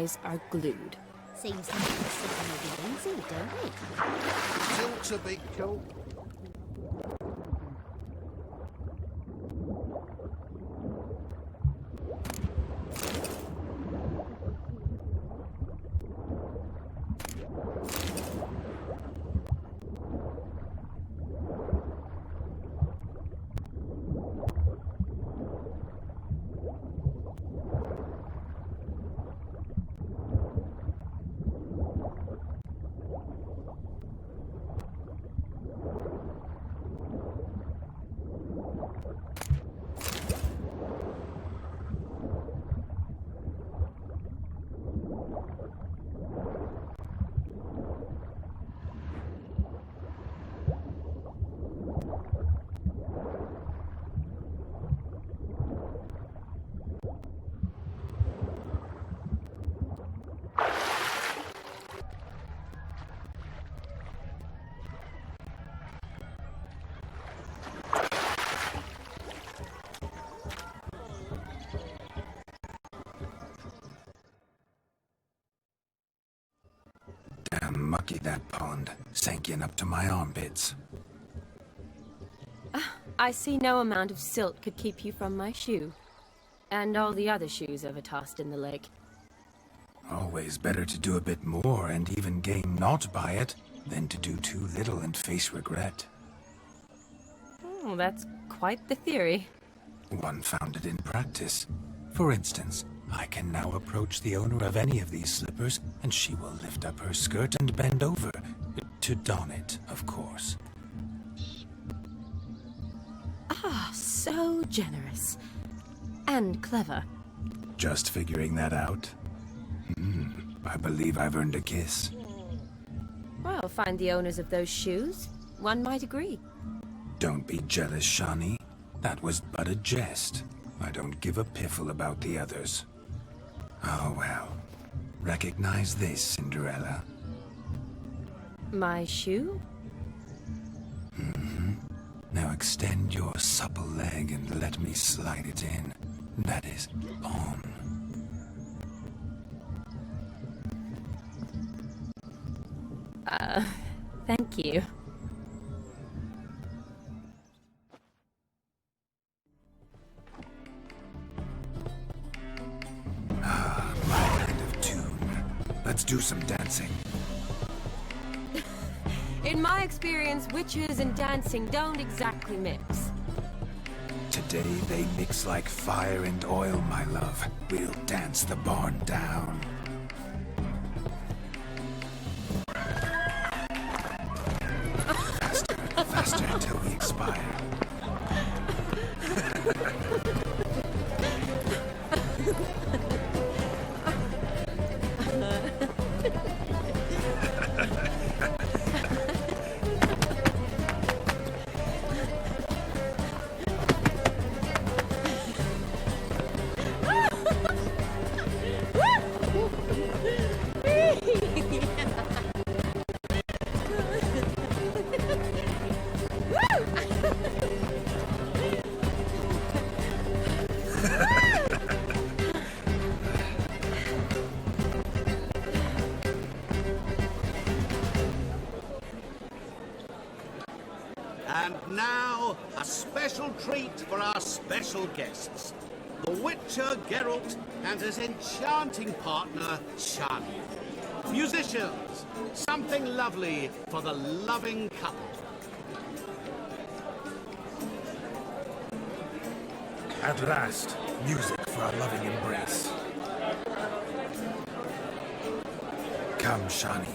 eyes are glued. Seems to me it's something easy, don't it? Silk's a big joke. Damn mucky, that pond. Sank in up to my armpits. I see no amount of silt could keep you from my shoe. And all the other shoes ever tossed in the lake. Always better to do a bit more and even gain naught by it than to do too little and face regret. Oh, that's quite the theory. One founded in practice. For instance, I can now approach the owner of any of these slippers, and she will lift up her skirt and bend over. To don it, of course. Ah, so generous. And clever. Just figuring that out? I believe I've earned a kiss. Well, find the owners of those shoes. One might agree. Don't be jealous, Shani. That was but a jest. I don't give a piffle about the others. Oh well. Recognize this, Cinderella. My shoe? Now extend your supple leg and let me slide it in. That is, on. Thank you. My kind of tune. Let's do some dancing. In my experience, witches and dancing don't exactly mix. Today they mix like fire and oil, my love. We'll dance the barn down. Faster, faster till we expire. And now, a special treat for our special guests. The Witcher Geralt and his enchanting partner, Shani. Musicians, something lovely for the loving couple. At last, music for our loving embrace. Come, Shani.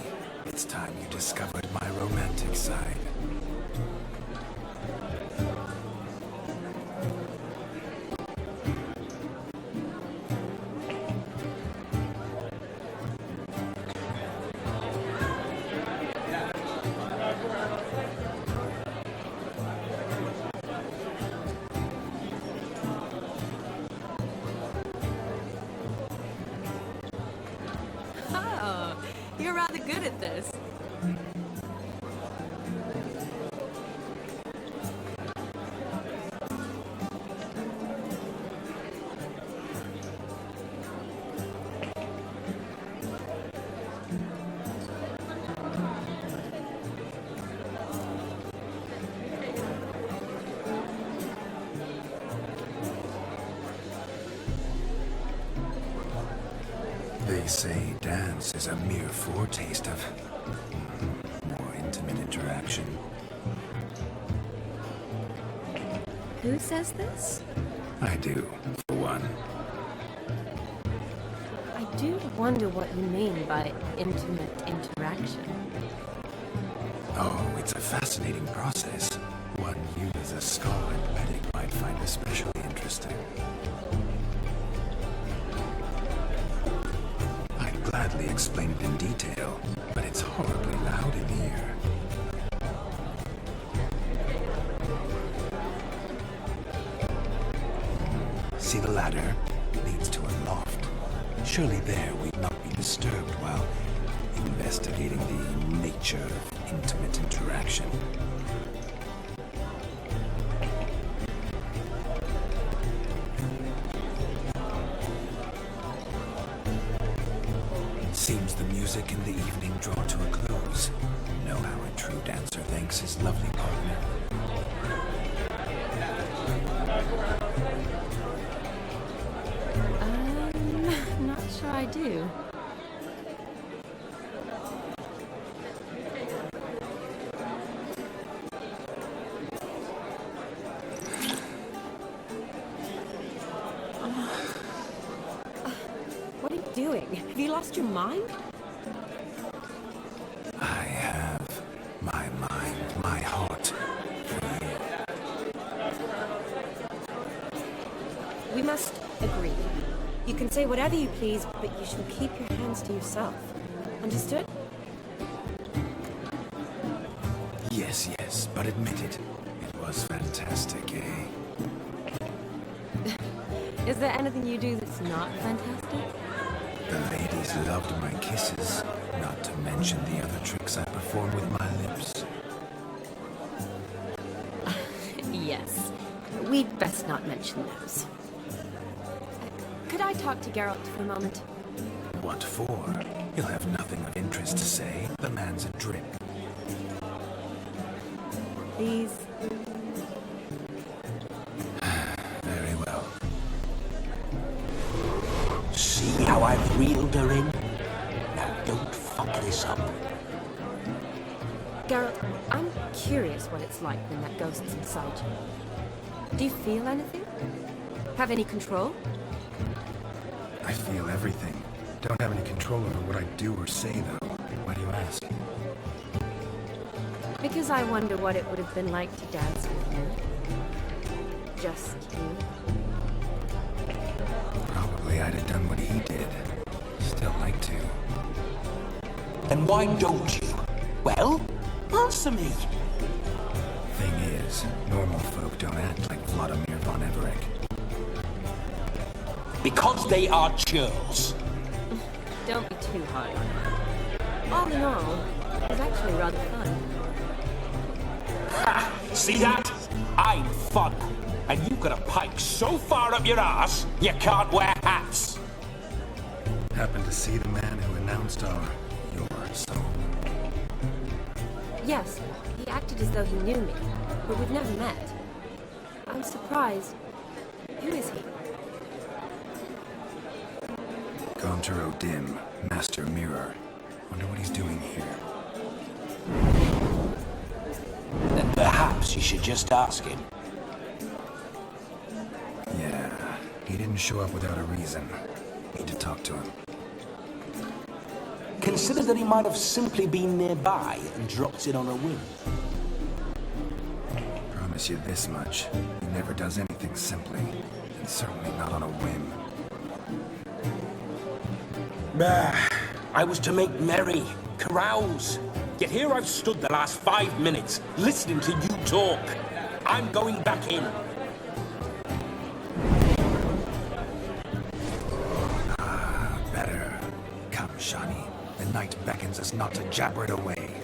It's time you discovered my romantic side. Oh, you're rather good at this. say dance is a mere foretaste of more intimate interaction. Who says this? I do, for one. I do wonder what you mean by intimate interaction. Oh, it's a fascinating process. One you as a scholar and medic might find especially interesting. I'd gladly explain it in detail, but it's horribly loud in here. See the ladder? It leads to a loft. Surely there we'd not be disturbed while investigating the nature of intimate interaction. It seems the music and the evening draw to a close. Know how a true dancer thanks his lovely partner. Not sure I do. What are you doing? Have you lost your mind? I have my mind, my heart for you. We must agree. You can say whatever you please, but you shall keep your hands to yourself. Understood? Yes, yes, but admit it. It was fantastic, eh? Is there anything you do that's not fantastic? The ladies loved my kisses, not to mention the other tricks I perform with my lips. Yes. We'd best not mention those. Could I talk to Geralt for a moment? What for? He'll have nothing of interest to say. The man's a drip. Please. Very well. See how I've reeled her in? Now don't fuck this up. Geralt, I'm curious what it's like when that ghost's inside you. Do you feel anything? Have any control? I feel everything. Don't have any control over what I do or say, though. Why do you ask? Because I wonder what it would have been like to dance with you. Just you. Probably I'd have done what he did. Still like to. And why don't you? Well, answer me. Thing is, normal folk don't act like Vladimir von Everett. Because they are churls. Don't be too hard on her. All in all, it was actually rather fun. Ha! See that? I'm fun. And you've got a pike so far up your ass, you can't wear hats. Happened to see the man who announced your song. Yes, he acted as though he knew me, but we've never met. I'm surprised. Who is he? Gaunter O'Dim, Master Mirror. Wonder what he's doing here. Then perhaps you should just ask him. Yeah, he didn't show up without a reason. Need to talk to him. Consider that he might have simply been nearby and dropped in on a whim. Promise you this much. He never does anything simply. And certainly not on a whim. I was to make merry, carouse. Yet here I've stood the last 5 minutes, listening to you talk. I'm going back in. Better. Come, Shani. The night beckons us not to jabber it away.